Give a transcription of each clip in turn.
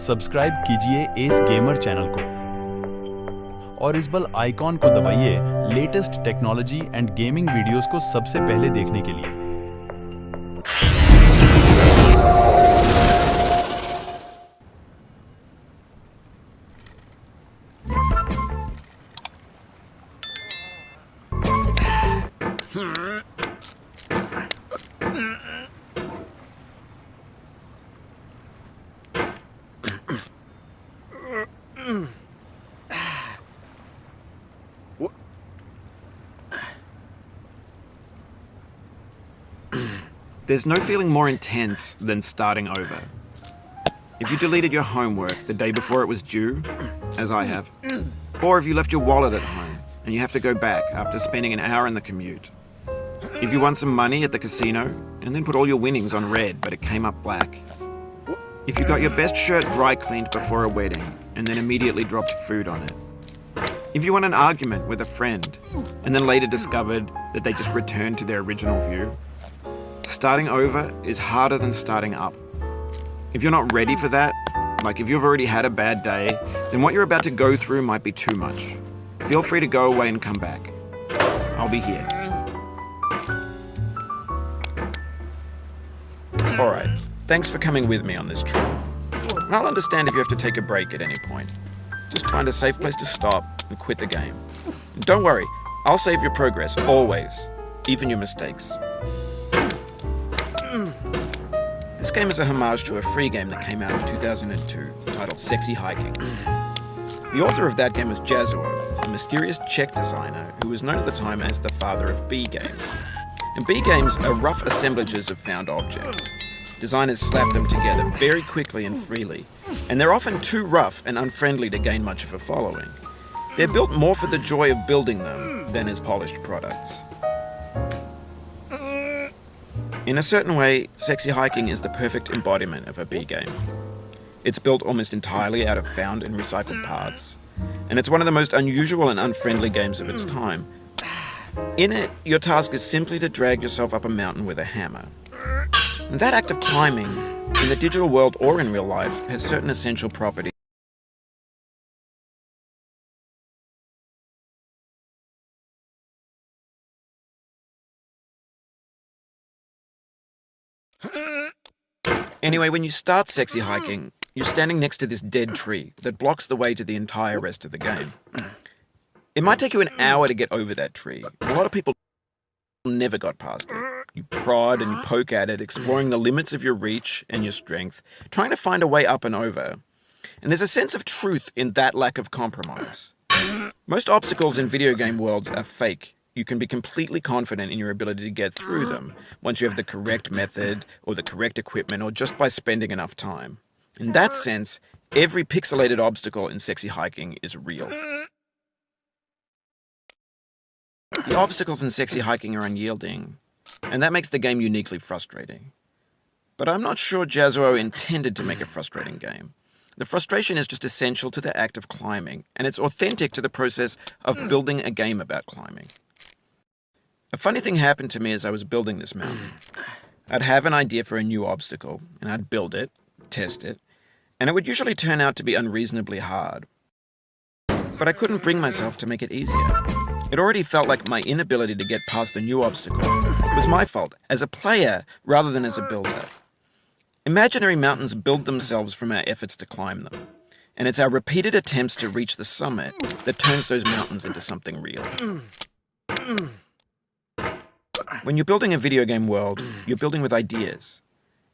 Subscribe कीजिए S gamer channel को और इस बेल आइकॉन को दबाइए latest technology and gaming videos को सबसे पहले देखने के लिए। There's no feeling more intense than starting over. If you deleted your homework the day before it was due, as I have, or if you left your wallet at home and you have to go back after spending an hour in the commute. If you won some money at the casino and then put all your winnings on red but it came up black. If you got your best shirt dry cleaned before a wedding and then immediately dropped food on it. If you won an argument with a friend and then later discovered that they just returned to their original view. Starting over is harder than starting up. If you're not ready for that, like if you've already had a bad day, then what you're about to go through might be too much. Feel free to go away and come back. I'll be here. Alright, thanks for coming with me on this trip. I'll understand if you have to take a break at any point. Just find a safe place to stop and quit the game. And don't worry, I'll save your progress, always, even your mistakes. This game is a homage to a free game that came out in 2002, titled Sexy Hiking. The author of that game was Jazuo, a mysterious Czech designer who was known at the time as the father of B games. And B games are rough assemblages of found objects. Designers slap them together very quickly and freely, and they're often too rough and unfriendly to gain much of a following. They're built more for the joy of building them than as polished products. In a certain way, Sexy Hiking is the perfect embodiment of a B game. It's built almost entirely out of found and recycled parts, and it's one of the most unusual and unfriendly games of its time. In it, your task is simply to drag yourself up a mountain with a hammer. And that act of climbing, in the digital world or in real life, has certain essential properties. Anyway, when you start Sexy Hiking, you're standing next to this dead tree that blocks the way to the entire rest of the game. It might take you an hour to get over that tree. A lot of people never got past it. You prod and you poke at it, exploring the limits of your reach and your strength, trying to find a way up and over. And there's a sense of truth in that lack of compromise. Most obstacles in video game worlds are fake. You can be completely confident in your ability to get through them once you have the correct method or the correct equipment or just by spending enough time. In that sense, every pixelated obstacle in Sexy Hiking is real. The obstacles in Sexy Hiking are unyielding, and that makes the game uniquely frustrating. But I'm not sure Jazuo intended to make a frustrating game. The frustration is just essential to the act of climbing, and it's authentic to the process of building a game about climbing. A funny thing happened to me as I was building this mountain. I'd have an idea for a new obstacle, and I'd build it, test it, and it would usually turn out to be unreasonably hard. But I couldn't bring myself to make it easier. It already felt like my inability to get past the new obstacle was my fault, as a player rather than as a builder. Imaginary mountains build themselves from our efforts to climb them, and it's our repeated attempts to reach the summit that turns those mountains into something real. When you're building a video game world, you're building with ideas.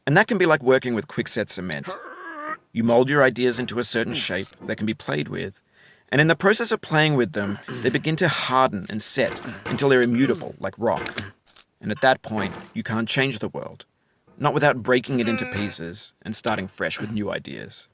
And that can be like working with quickset cement. You mold your ideas into a certain shape that can be played with, and in the process of playing with them, they begin to harden and set until they're immutable, like rock. And at that point, you can't change the world, not without breaking it into pieces and starting fresh with new ideas.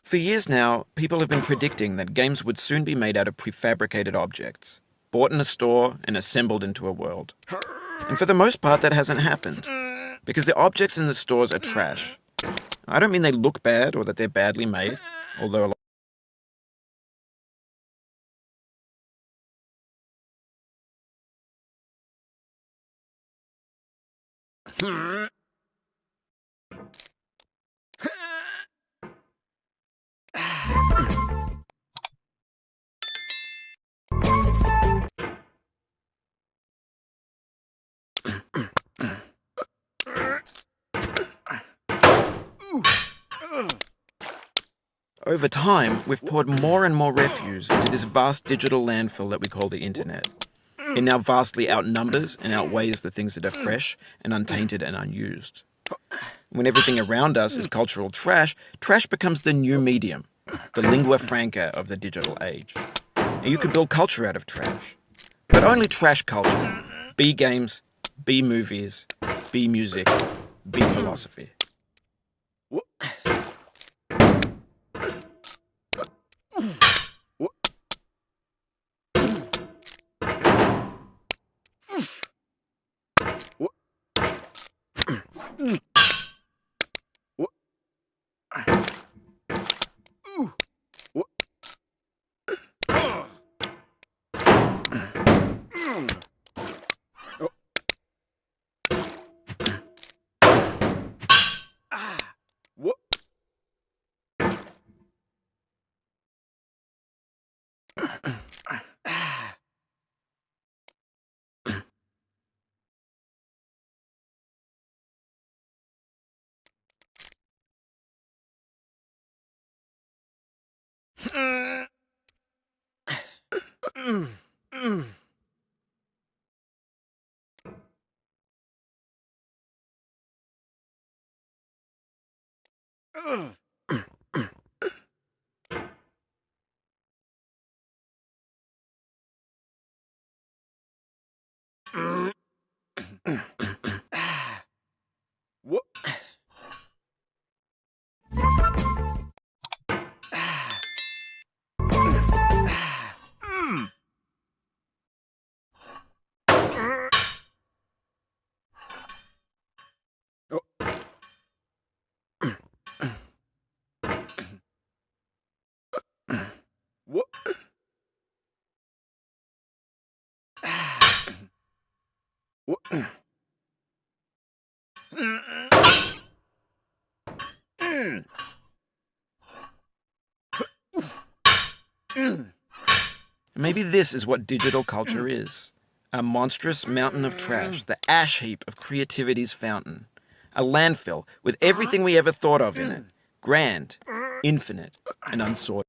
For years now, people have been predicting that games would soon be made out of prefabricated objects, bought in a store and assembled into a world. And for the most part, that hasn't happened, because the objects in the stores are trash. I don't mean they look bad or that they're badly made, although a lot. Over time, we've poured more and more refuse into this vast digital landfill that we call the internet. It now vastly outnumbers and outweighs the things that are fresh and untainted and unused. When everything around us is cultural trash, trash becomes the new medium, the lingua franca of the digital age. And you can build culture out of trash. But only trash culture. B games, B movies, B music, B philosophy. Maybe this is what digital culture is. A monstrous mountain of trash, the ash heap of creativity's fountain. A landfill with everything we ever thought of in it. Grand, infinite, and unsorted.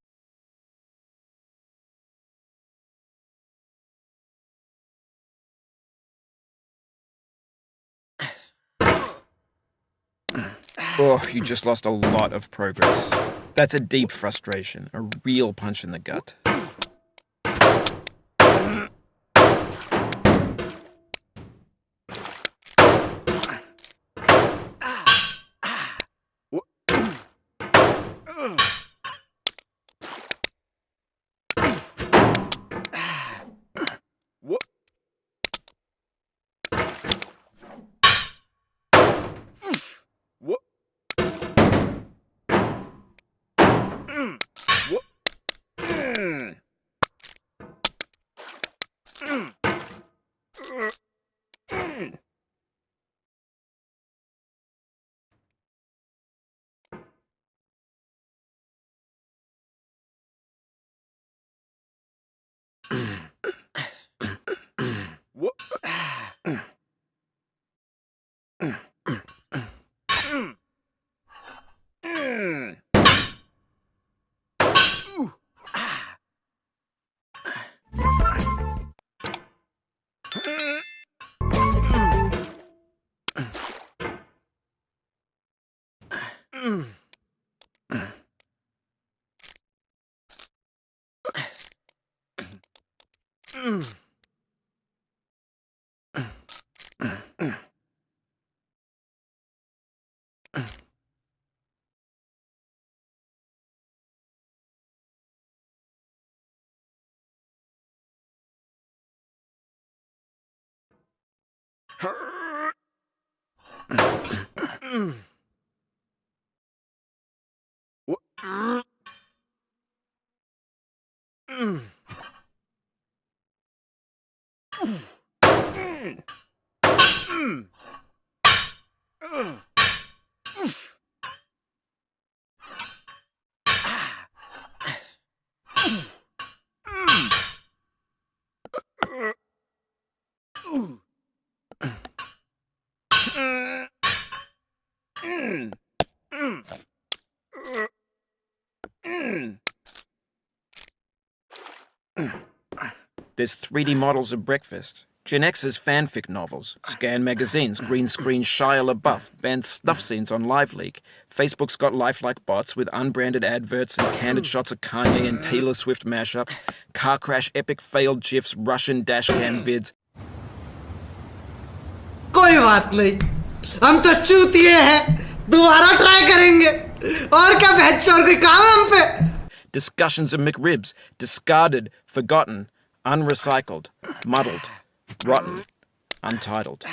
Oh, you just lost a lot of progress. That's a deep frustration, a real punch in the gut. There's 3D models of breakfast, Gen X's fanfic novels, scan magazines, green screen Shia LaBeouf, banned snuff scenes on LiveLeak. Facebook's got lifelike bots with unbranded adverts and candid shots of Kanye and Taylor Swift mashups, car crash epic failed GIFs, Russian dashcam vids. कोई बात नहीं, हम तो चूतिए हैं, दोबारा try करेंगे। और क्या बहचोद कोई काम है हम पे? Discussions of McRibs, discarded, forgotten, unrecycled, muddled, rotten, untitled.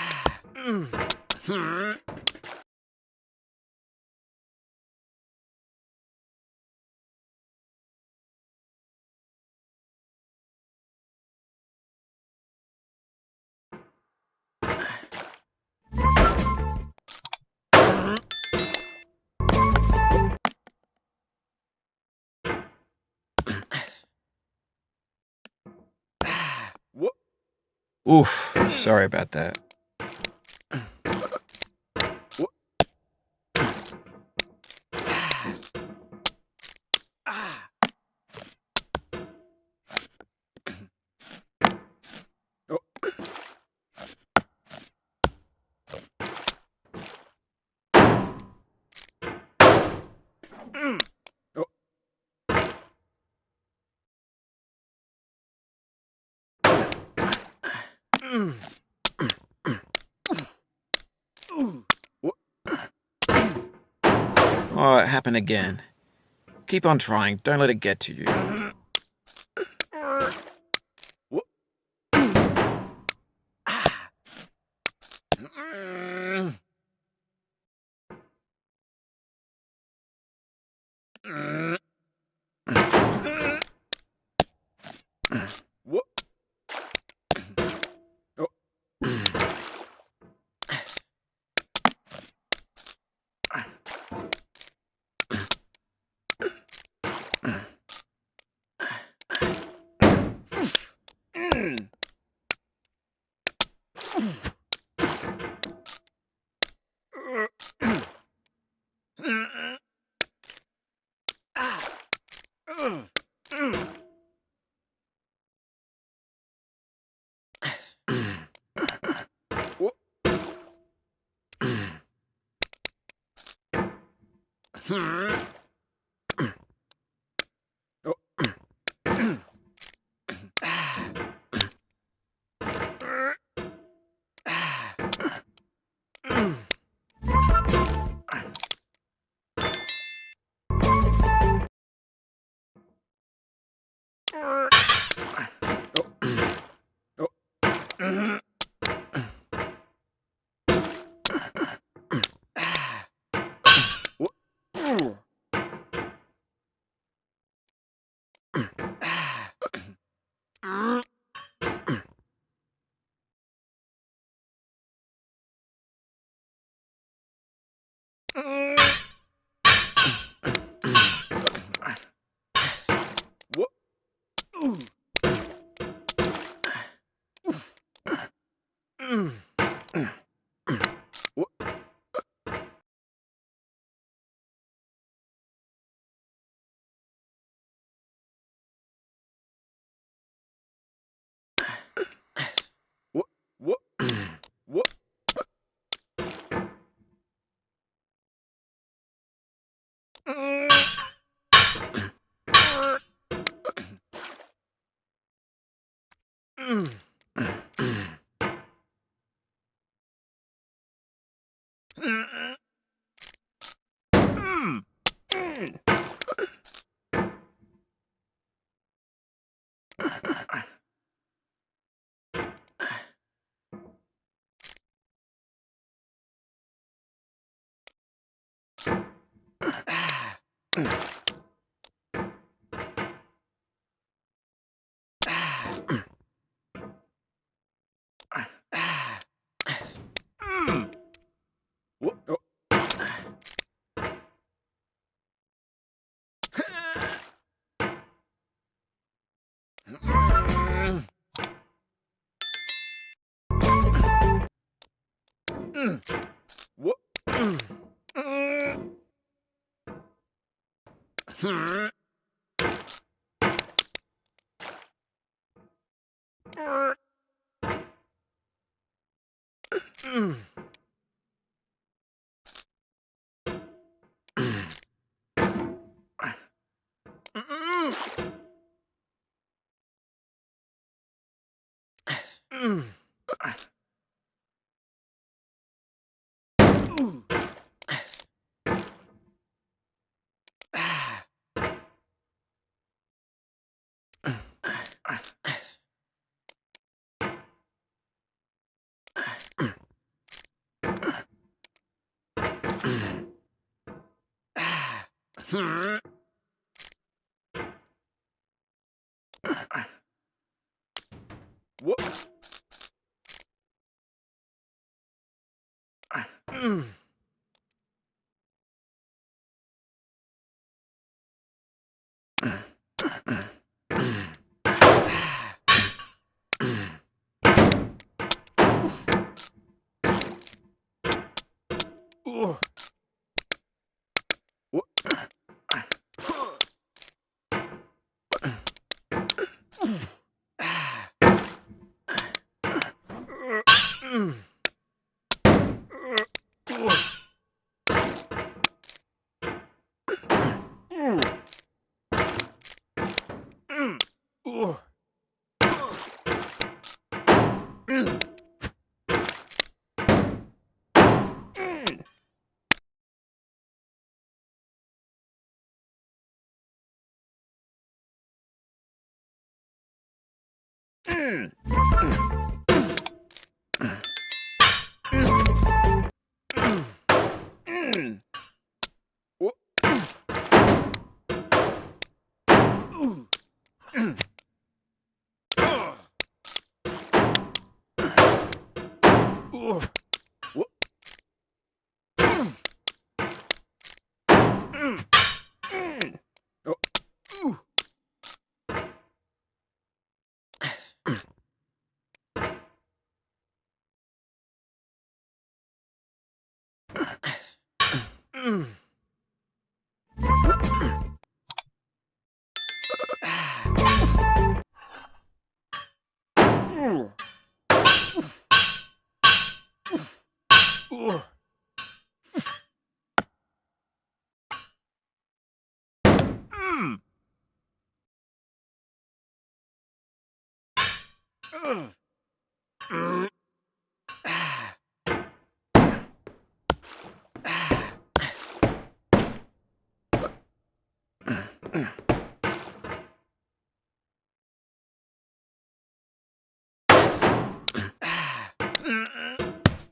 Oof, sorry about that. Oh, it happened again. Keep on trying, don't let it get to you.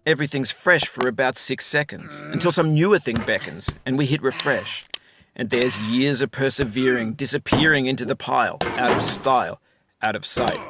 Everything's fresh for about 6 seconds, until some newer thing beckons, and we hit refresh. And there's years of persevering disappearing into the pile, out of style, out of sight.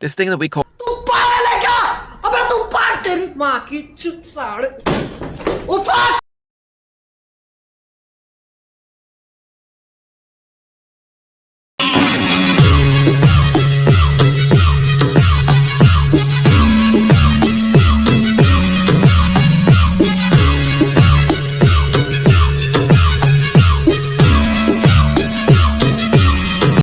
This thing that we call तू पागल है क्या? अबे तू पागल, तेरी माँ की चुत साड़। Oh fuck!